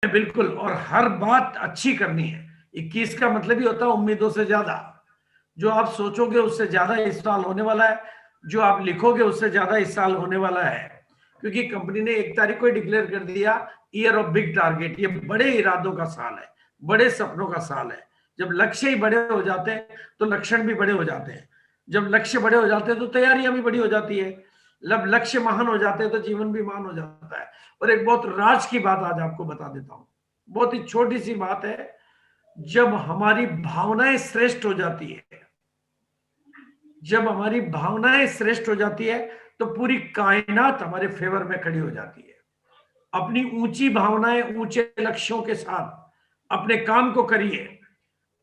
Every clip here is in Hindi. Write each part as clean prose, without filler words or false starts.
बिल्कुल, और हर बात अच्छी करनी है। 21 का मतलब ही होता है उम्मीदों से ज्यादा। जो आप सोचोगे उससे ज्यादा इस साल होने वाला है, जो आप लिखोगे उससे ज्यादा इस साल होने वाला है। क्योंकि कंपनी ने 1 तारीख को ही डिक्लेयर कर दिया ईयर ऑफ बिग टारगेट। ये बड़े इरादों का साल है, बड़े सपनों का साल है। जब लक्ष्य ही बड़े हो जाते हैं तो लक्षण भी बड़े हो जाते हैं। जब लक्ष्य बड़े हो जाते हैं तो तैयारियां भी बड़ी हो जाती है। जब लक्ष्य महान हो जाते हैं तो जीवन भी महान हो जाता है। और एक बहुत राज की बात आज आपको बता देता हूं, बहुत ही छोटी सी बात है। जब हमारी भावनाएं श्रेष्ठ हो जाती है, जब हमारी भावनाएं श्रेष्ठ हो जाती है तो पूरी कायनात हमारे फेवर में खड़ी हो जाती है। अपनी ऊंची भावनाएं ऊंचे लक्ष्यों के साथ अपने काम को करिए।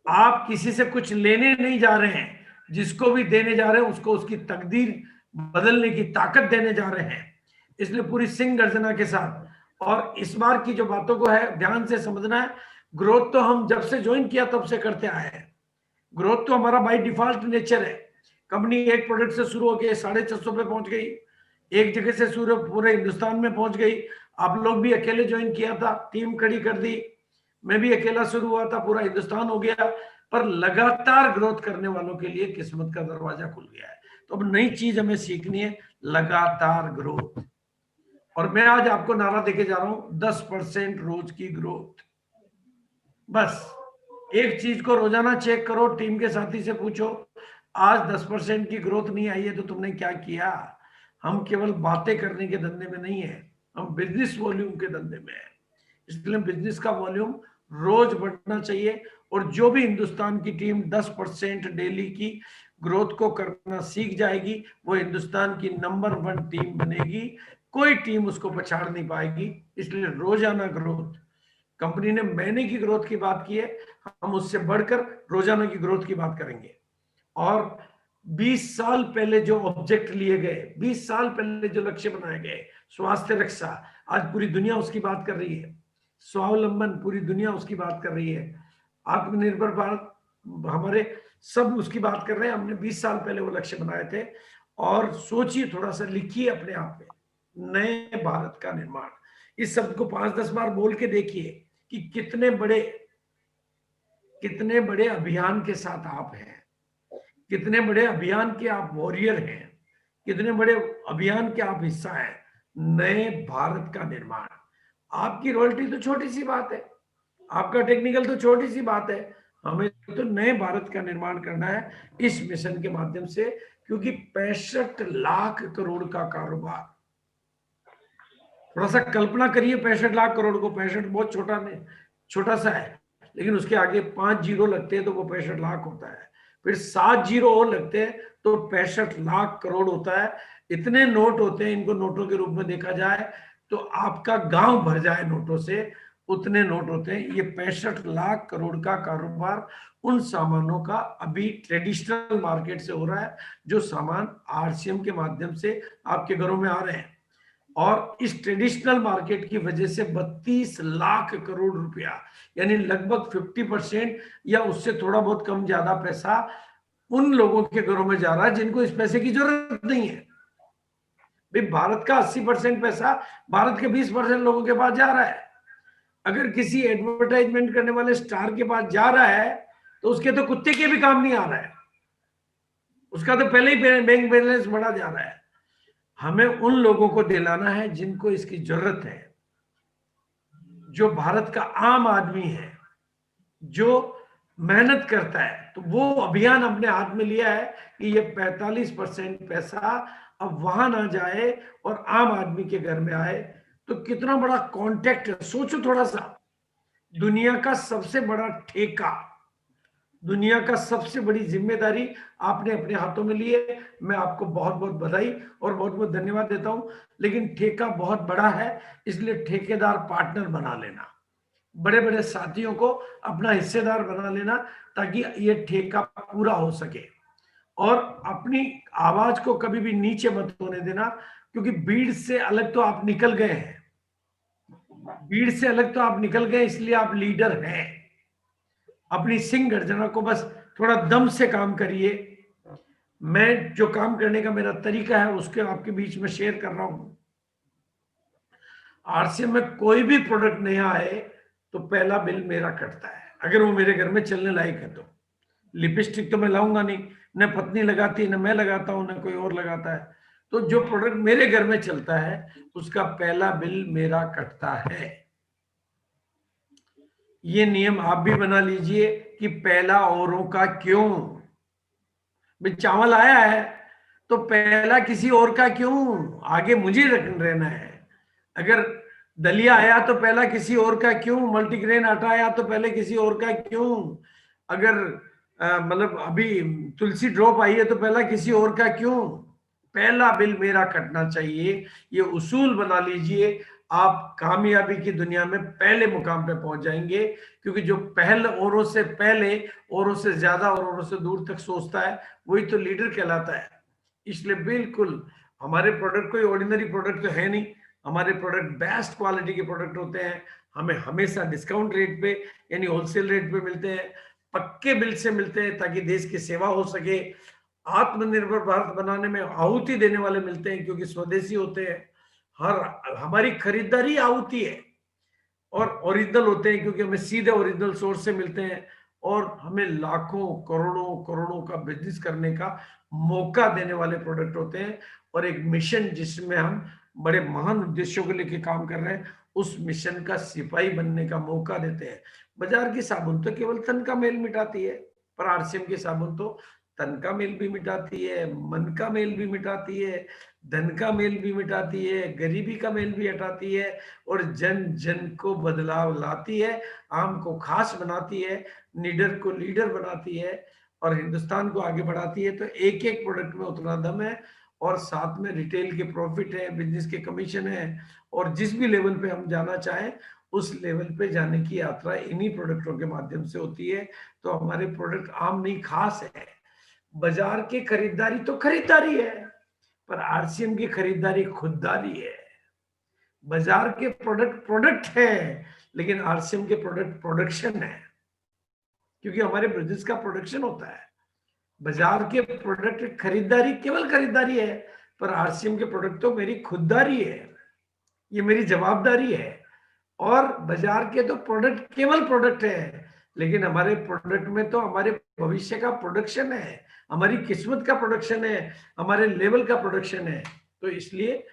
आप किसी से कुछ लेने नहीं जा रहे हैं, जिसको भी देने जा रहे हैं उसको उसकी तकदीर बदलने की ताकत देने जा रहे हैं। इसलिए पूरी सिंह गर्जना के साथ, और इस बार की जो बातों को है ध्यान से समझना है। ग्रोथ तो हम जब से ज्वाइन किया तब से करते आए हैं। ग्रोथ तो हमारा बाय डिफॉल्ट नेचर है। कंपनी एक प्रोडक्ट से शुरू होकर 650 पे पहुंच गई, एक जगह से शुरू पूरे हिंदुस्तान में पहुंच गई। आप लोग भी अकेले ज्वाइन किया था, टीम खड़ी कर दी। मैं भी अकेला शुरू हुआ था, पूरा हिंदुस्तान हो गया। पर लगातार ग्रोथ करने वालों के लिए किस्मत का दरवाजा खुल गया है। तो अब नई चीज हमें सीखनी है, लगातार ग्रोथ। और मैं आज आपको नारा देके जा रहा हूं, 10% रोज की ग्रोथ। बस एक चीज को रोजाना चेक करो, टीम के साथी से पूछो, आज 10% की ग्रोथ नहीं आई है तो तुमने क्या किया। हम केवल बातें करने के धंधे में नहीं है, हम बिजनेस वॉल्यूम के धंधे में है। इसलिए बिजनेस का वॉल्यूम रोज बढ़ना चाहिए। और जो भी हिंदुस्तान की टीम 10% डेली की ग्रोथ को करना सीख जाएगी, वो हिंदुस्तान की नंबर 1 टीम बनेगी। कोई टीम उसको पछाड़ नहीं पाएगी। इसलिए रोजाना ग्रोथ। कंपनी ने महीने की ग्रोथ की बात की है, हम उससे बढ़कर रोजाना की ग्रोथ की बात करेंगे। और 20 साल पहले जो ऑब्जेक्ट लिए गए, 20 साल पहले जो लक्ष्य बनाए गए, स्वास्थ्य रक्षा, आज पूरी दुनिया उसकी बात कर रही है। स्वावलंबन, पूरी दुनिया उसकी बात कर रही है। आत्मनिर्भर भारत, हमारे सब उसकी बात कर रहे हैं। हमने 20 साल पहले वो लक्ष्य बनाए थे। और सोचिए, थोड़ा सा लिखिए अपने आप में, नए भारत का निर्माण। इस शब्द को 5-10 बार बोल के देखिए कि कितने बड़े अभियान के साथ आप हैं, कितने बड़े अभियान के आप वॉरियर हैं, कितने बड़े अभियान के आप हिस्सा हैं। नए भारत का निर्माण। आपकी रॉयल्टी तो छोटी सी बात है, आपका टेक्निकल तो छोटी सी बात है। हमें तो नए भारत का निर्माण करना है इस मिशन के माध्यम से। क्योंकि 65 लाख करोड़ का कारोबार, थोड़ा सा कल्पना करिए 65 लाख करोड़ को। 65 बहुत छोटा नहीं, छोटा सा है, लेकिन उसके आगे 5 जीरो लगते हैं तो वो 65 लाख होता है। फिर 7 जीरो और लगते हैं तो 65 लाख करोड़ होता है। इतने नोट होते हैं, इनको नोटों के रूप में देखा जाए तो आपका गांव भर जाए नोटों से, उतने नोट होते हैं। ये 65 लाख करोड़ का कारोबार उन सामानों का अभी ट्रेडिशनल मार्केट से हो रहा है, जो सामान आरसीएम के माध्यम से आपके घरों में आ रहे हैं। और इस ट्रेडिशनल मार्केट की वजह से 32 लाख करोड़ रुपया, यानी लगभग 50% या उससे थोड़ा बहुत कम ज्यादा पैसा उन लोगों के घरों में जा रहा है जिनको इस पैसे की जरूरत नहीं है। भाई, भारत का 80% पैसा भारत के 20% लोगों के पास जा रहा है। अगर किसी एडवर्टाइजमेंट करने वाले स्टार के पास जा रहा है तो उसके तो कुत्ते के भी काम नहीं आ रहा है, उसका तो पहले ही बैंक बैलेंस बढ़ा जा रहा है। हमें उन लोगों को दिलाना है जिनको इसकी जरूरत है, जो भारत का आम आदमी है, जो मेहनत करता है। तो वो अभियान अपने हाथ में लिया है कि ये 45% पैसा अब वहां ना जाए और आम आदमी के घर में आए। तो कितना बड़ा कॉन्टेक्ट है, सोचो थोड़ा सा। दुनिया का सबसे बड़ा ठेका, दुनिया का सबसे बड़ी जिम्मेदारी आपने अपने हाथों में ली है। मैं आपको बहुत बहुत बधाई और बहुत बहुत धन्यवाद देता हूं। लेकिन ठेका बहुत बड़ा है, इसलिए ठेकेदार पार्टनर बना लेना, बड़े बड़े साथियों को अपना हिस्सेदार बना लेना, ताकि ये ठेका पूरा हो सके। और अपनी आवाज को कभी भी नीचे मत होने देना, क्योंकि भीड़ से अलग तो आप निकल गए हैं, भीड़ से अलग तो आप निकल गए, इसलिए आप लीडर हैं। अपनी सिंह गर्जना को बस थोड़ा दम से काम करिए। मैं जो काम करने का मेरा तरीका है उसके आपके बीच में शेयर कर रहा हूं। आरसीएम में कोई भी प्रोडक्ट नया आए तो पहला बिल मेरा कटता है, अगर वो मेरे घर में चलने लायक है तो। लिपस्टिक तो मैं लाऊंगा नहीं, न पत्नी लगाती, न मैं लगाता हूं, न कोई और लगाता है। तो जो प्रोडक्ट मेरे घर में चलता है उसका पहला बिल मेरा कटता है। ये नियम आप भी बना लीजिए कि पहला औरों का क्यों। भाई चावल आया है तो पहला किसी और का क्यों, आगे मुझे रहना है। अगर दलिया आया तो पहला किसी और का क्यों, मल्टीग्रेन आटा आया तो पहले किसी और का क्यों, अगर मतलब अभी तुलसी ड्रॉप आई है तो पहला किसी और का क्यों। पहला बिल मेरा कटना चाहिए, ये उसूल बना लीजिए, आप कामयाबी की दुनिया में पहले मुकाम पे पहुंच जाएंगे। क्योंकि जो पहल औरों से पहले, औरों से ज्यादा और औरों से दूर तक सोचता है, वही तो लीडर कहलाता है। इसलिए बिल्कुल हमारे प्रोडक्ट कोई ऑर्डिनरी प्रोडक्ट तो है नहीं, हमारे प्रोडक्ट बेस्ट क्वालिटी के प्रोडक्ट होते हैं। हमें हमेशा डिस्काउंट रेट पे यानी होलसेल रेट पे मिलते हैं, पक्के बिल से मिलते हैं ताकि देश की सेवा हो सके। आत्मनिर्भर भारत बनाने में आहुति देने वाले मिलते हैं क्योंकि स्वदेशी होते हैं। हर हमारी खरीदारी आहुति है, और ओरिजिनल होते हैं क्योंकि हमें सीधे ओरिजिनल सोर्स से मिलते हैं, और हमें लाखों करोड़ों करोड़ों का बिजनेस करने का मौका देने वाले प्रोडक्ट होते हैं। और एक मिशन जिसमें हम बड़े महान उद्देश्यों को लेकर काम कर रहे हैं, उस मिशन का सिपाही बनने का मौका देते हैं। बाजार की साबुन तो केवल तन का मेल मिटाती है, पर आरसीएम की साबुन तो तन का मेल भी मिटाती है, मन का मेल भी मिटाती है, धन का मेल भी मिटाती है, गरीबी का मेल भी हटाती है, और जन जन को बदलाव लाती है, आम को खास बनाती है, नीडर को लीडर बनाती है, और हिंदुस्तान को आगे बढ़ाती है। तो एक एक प्रोडक्ट में उतना दम है, और साथ में रिटेल के प्रॉफिट है, बिजनेस के कमीशन है, और जिस भी लेवल पे हम जाना चाहें उस लेवल पे जाने की यात्रा इन्हीं प्रोडक्टों के माध्यम से होती है। तो हमारे प्रोडक्ट आम नहीं खास है। बाजार की खरीदारी तो खरीदारी है, पर आरसीएम की खरीदारी खुददारी है। बाजार के प्रोडक्ट प्रोडक्ट है, लेकिन आरसीएम के प्रोडक्ट प्रोडक्शन है, क्योंकि हमारे बिजनेस का प्रोडक्शन होता है। बाजार के प्रोडक्ट खरीदारी केवल खरीदारी है, पर आरसीएम के प्रोडक्ट तो मेरी खुददारी है, ये मेरी जवाबदारी है। और बाजार के तो प्रोडक्ट केवल प्रोडक्ट है, लेकिन हमारे प्रोडक्ट में तो हमारे भविष्य का प्रोडक्शन है, हमारी किस्मत का प्रोडक्शन है, हमारे लेवल का प्रोडक्शन है। तो इसलिए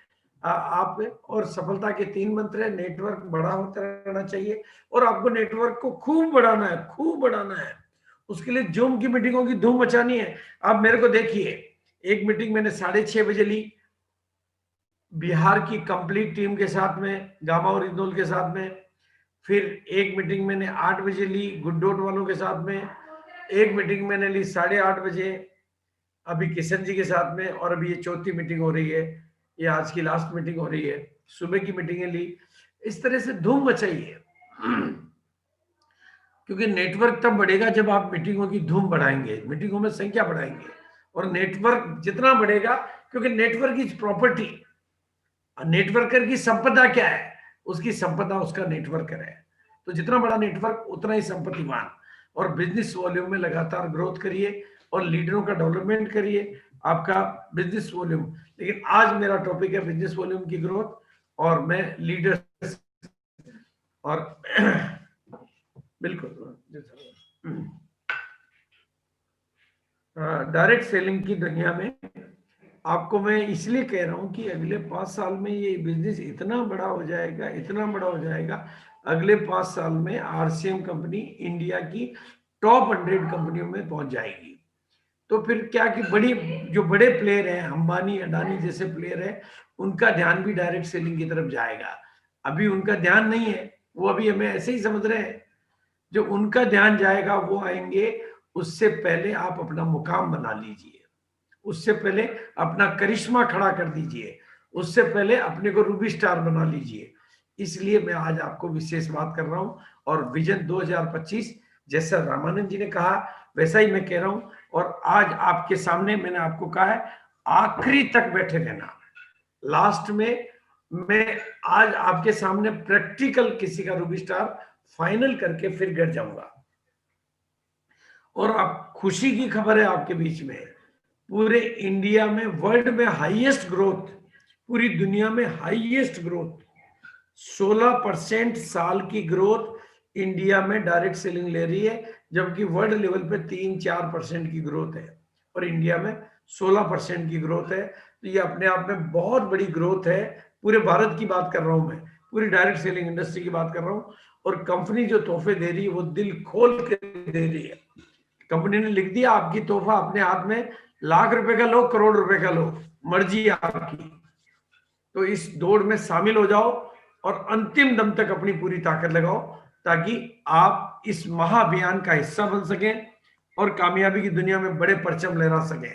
आप, और सफलता के 3 मंत्र है, नेटवर्क बड़ा होता रहना चाहिए, और आपको नेटवर्क को खूब बढ़ाना है, खूब बढ़ाना है। उसके लिए जूम की मीटिंगों की धूम मचानी है। आप मेरे को देखिए, एक मीटिंग मैंने 6:30 बजे ली बिहार की कंप्लीट टीम के साथ में, गामा और इंदौल के साथ में। फिर एक मीटिंग मैंने 8 बजे ली गुड्डोट वालों के साथ में। एक मीटिंग मैंने ली 8:30 बजे अभी किशन जी के साथ में, और अभी ये चौथी मीटिंग हो रही है, ये आज की लास्ट मीटिंग हो रही है। सुबह की मीटिंगें ली। इस तरह से धूम मचाइए, क्योंकि नेटवर्क तब बढ़ेगा जब आप मीटिंगों की धूम बढ़ाएंगे, मीटिंगों में संख्या बढ़ाएंगे। और नेटवर्क जितना बढ़ेगा, क्योंकि नेटवर्क इज प्रॉपर्टी, नेटवर्कर की संपदा क्या है, उसकी संपदा उसका नेटवर्कर है। तो जितना बड़ा नेटवर्क उतना ही संपत्तिवान। और बिजनेस वॉल्यूम में लगातार ग्रोथ करिए, और लीडरों का डेवलपमेंट करिए, आपका बिजनेस वॉल्यूम। लेकिन आज मेरा टॉपिक है बिजनेस वॉल्यूम की ग्रोथ, और मैं लीडर्स और बिल्कुल डायरेक्ट सेलिंग की दुनिया में आपको मैं इसलिए कह रहा हूं कि अगले 5 साल में ये बिजनेस इतना बड़ा हो जाएगा, इतना बड़ा हो जाएगा। अगले 5 साल में आरसीएम कंपनी इंडिया की टॉप 100 कंपनियों में पहुंच जाएगी। तो फिर क्या कि जो बड़े प्लेयर हैं, अंबानी अडानी जैसे प्लेयर हैं, उनका ध्यान भी डायरेक्ट सेलिंग की तरफ जाएगा। अभी उनका ध्यान नहीं है, वो अभी हमें ऐसे ही समझ रहे हैं। जो उनका ध्यान जाएगा वो आएंगे। उससे पहले आप अपना मुकाम बना लीजिए, उससे पहले अपना करिश्मा खड़ा कर दीजिए, उससे पहले अपने को रूबी स्टार बना लीजिए। इसलिए मैं आज आपको विशेष बात कर रहा हूं। और विजन 2025 जैसा रामानंद जी ने कहा वैसा ही मैं कह रहा हूं। और आज आपके सामने मैंने आपको कहा है आखिरी तक बैठे रहना। लास्ट में मैं आज आपके सामने प्रैक्टिकल किसी का रूबी स्टार फाइनल करके फिर घर जाऊंगा। और आप खुशी की खबर है आपके बीच में, पूरे इंडिया में, वर्ल्ड में हाईएस्ट ग्रोथ, पूरी दुनिया में हाईएस्ट ग्रोथ, 16% साल की ग्रोथ इंडिया में डायरेक्ट सेलिंग ले रही है, जबकि वर्ल्ड लेवल पे 3-4% की ग्रोथ है और इंडिया में 16% की ग्रोथ है। तो ये अपने आप में बहुत बड़ी ग्रोथ है। पूरे भारत की बात कर रहा हूं मैं, पूरी डायरेक्ट सेलिंग इंडस्ट्री की बात कर रहा हूं। और कंपनी जो तोहफे दे रही है वो दिल खोल के दे रही है। कंपनी ने लिख दिया आपकी तोहफा अपने हाथ में, लाख रुपए का लो, करोड़ रुपए का लो, मर्जी आपकी। तो इस दौड़ में शामिल हो जाओ और अंतिम दम तक अपनी पूरी ताकत लगाओ, ताकि आप इस महाअभियान का हिस्सा बन सकें और कामयाबी की दुनिया में बड़े परचम लहरा सकें।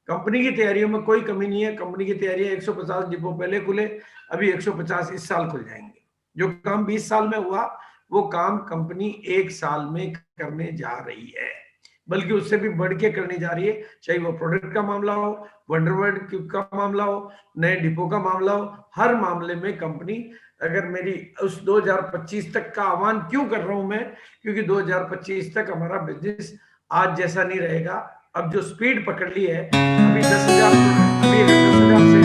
कंपनी की तैयारियों में कोई कमी नहीं है। कंपनी की तैयारियां 150 डिपो पहले खुले, अभी 150 इस साल खुल जाएंगे। जो काम 20 साल में हुआ वो काम कंपनी 1 साल में करने जा रही है, बल्कि उससे भी बढ़ के करने जा रही है। चाहे वो प्रोडक्ट का मामला हो, वंडरवर्ल्ड का मामला हो, नए डिपो का मामला हो, हर मामले में कंपनी, अगर मेरी उस 2025 तक का आह्वान क्यों कर रहा हूं मैं, क्योंकि 2025 तक हमारा बिजनेस आज जैसा नहीं रहेगा। अब जो स्पीड पकड़ ली है, अभी 10,000, अभी 10,000 से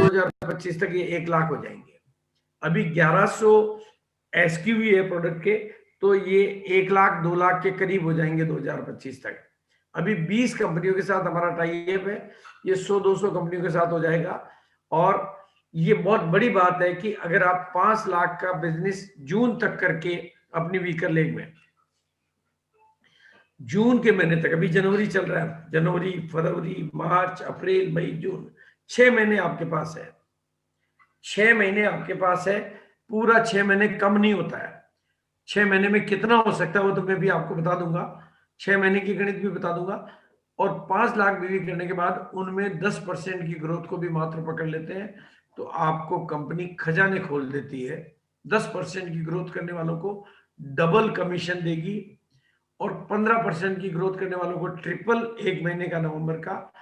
2025 तक ये 1 लाख हो जाएंगे। अभी 1100 एसक्यूवी है प्रोडक्ट के, तो ये 1 लाख 2 लाख के करीब हो जाएंगे 2025 तक। अभी 20 कंपनियों के साथ हमारा टाई अप है, ये 100-200 कंपनियों के साथ हो जाएगा। और ये बहुत बड़ी बात है कि अगर आप 5 लाख का बिजनेस जून तक करके अपनी व्हीकल लेग में, जून के महीने तक, अभी जनवरी चल रहा है, जनवरी, फरवरी, मार्च, अप्रैल, मई, जून, 6 महीने आपके पास है। 6 महीने आपके पास है, पूरा 6 महीने कम नहीं होता है। 6 महीने में कितना हो सकता है वो तो मैं भी आपको बता दूंगा, 6 महीने की गणित भी बता दूंगा। और 5 लाख बिक्री करने के बाद उनमें 10% की ग्रोथ को भी मात्र पकड़ लेते हैं, तो आपको कंपनी खजाने खोल देती है। 10% की ग्रोथ करने वालों को डबल कमीशन देगी और 15% की ग्रोथ करने वालों को ट्रिपल 1 महीने का नवंबर का,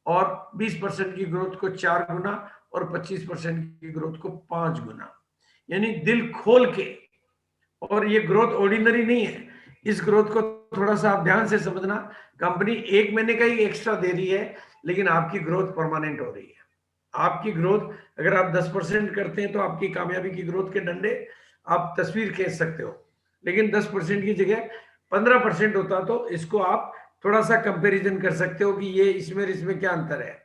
और 20% की ग्रोथ को 4 गुना और 25% की ग्रोथ को 5 गुना। यानी दिल खोल के। और ये ग्रोथ ऑर्डिनरी नहीं है, इस ग्रोथ को थोड़ा सा आप ध्यान से समझना। कंपनी 1 महीने का ही एक्स्ट्रा दे रही है, लेकिन आपकी ग्रोथ परमानेंट हो रही है। आपकी ग्रोथ, अगर आप 10% करते हैं तो आपकी कामयाबी की ग्रोथ के डंडे आप तस्वीर खींच सकते हो, लेकिन 10% की जगह 15% होता तो इसको आप थोड़ा सा कंपैरिजन कर सकते हो कि ये इसमें क्या अंतर है।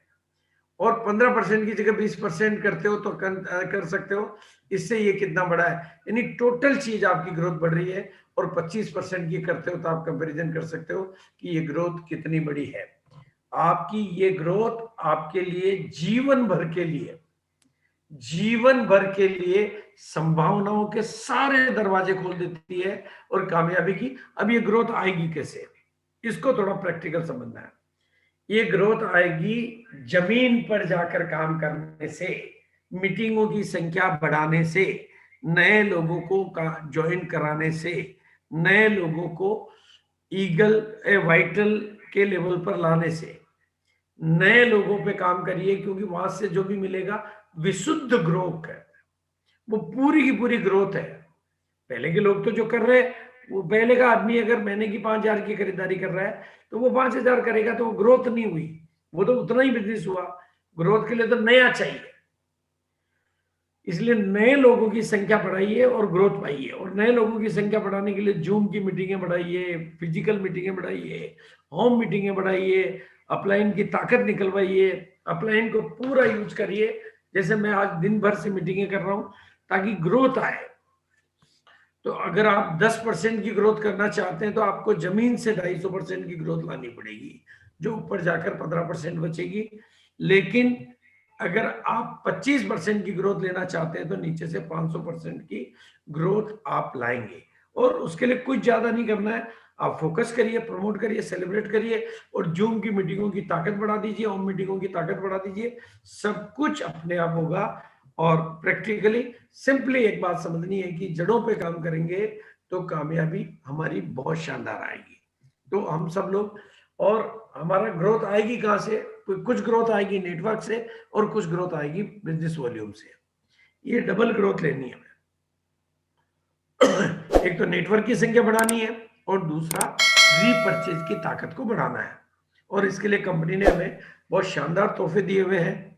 और 15% की जगह 20% करते हो तो कर सकते हो इससे ये कितना बड़ा है। यानी टोटल चीज आपकी ग्रोथ बढ़ रही है, और 25% की करते हो तो आप कंपैरिजन कर सकते हो कि ये ग्रोथ कितनी बड़ी है। आपकी ये ग्रोथ आपके लिए जीवन भर के लिए, जीवन भर के लिए संभावनाओं के सारे दरवाजे खोल देती है और कामयाबी की। अब ये ग्रोथ आएगी कैसे, इसको थोड़ा प्रैक्टिकल समझना है। ये ग्रोथ आएगी जमीन पर जाकर काम करने से, मीटिंगों की संख्या बढ़ाने से, नए लोगों को ज्वाइन कराने से, नए लोगों को ईगल वाइटल के लेवल पर लाने से। नए लोगों पे काम करिए, क्योंकि वहां से जो भी मिलेगा विशुद्ध ग्रोथ है, वो पूरी की पूरी ग्रोथ है। पहले के लोग तो जो कर रहे हैं, वो पहले का आदमी अगर महीने की 5,000 की खरीदारी कर रहा है तो वो 5,000 करेगा, तो वो ग्रोथ नहीं हुई, वो तो उतना ही बिजनेस हुआ। ग्रोथ के लिए तो नया चाहिए, इसलिए नए लोगों की संख्या बढ़ाइए और ग्रोथ पाइए। और नए लोगों की संख्या बढ़ाने के लिए जूम की मीटिंगें बढ़ाइए, फिजिकल मीटिंगें बढ़ाइए, होम मीटिंगें बढ़ाइए, अपलाइन की ताकत निकलवाइए, अपलाइन को पूरा यूज करिए। जैसे मैं आज दिन भर से मीटिंगें कर रहा हूं ताकि ग्रोथ आए। तो अगर आप 10% की ग्रोथ करना चाहते हैं तो आपको जमीन से 250% की ग्रोथ लानी पड़ेगी, जो ऊपर जाकर 15% बचेगी। लेकिन अगर आप 25% की ग्रोथ लेना चाहते हैं तो नीचे से 500% की ग्रोथ आप लाएंगे। और उसके लिए कुछ ज्यादा नहीं करना है, आप फोकस करिए, प्रमोट करिए, सेलिब्रेट करिए, और जूम की मीटिंगों की ताकत बढ़ा दीजिए, होम मीटिंगों की ताकत बढ़ा दीजिए। सब कुछ अपने आप होगा। और प्रैक्टिकली सिंपली एक बात समझनी है कि जड़ों पे काम करेंगे तो कामयाबी हमारी बहुत शानदार आएगी। तो हम सब लोग, और हमारा ग्रोथ आएगी कहां से, कुछ ग्रोथ आएगी नेटवर्क से और कुछ ग्रोथ आएगी बिजनेस वॉल्यूम से। ये डबल ग्रोथ लेनी है। एक तो नेटवर्क की संख्या बढ़ानी है और दूसरा रीपरचेज की ताकत को बढ़ाना है। और इसके लिए कंपनी ने हमें बहुत शानदार तोहफे दिए हुए हैं।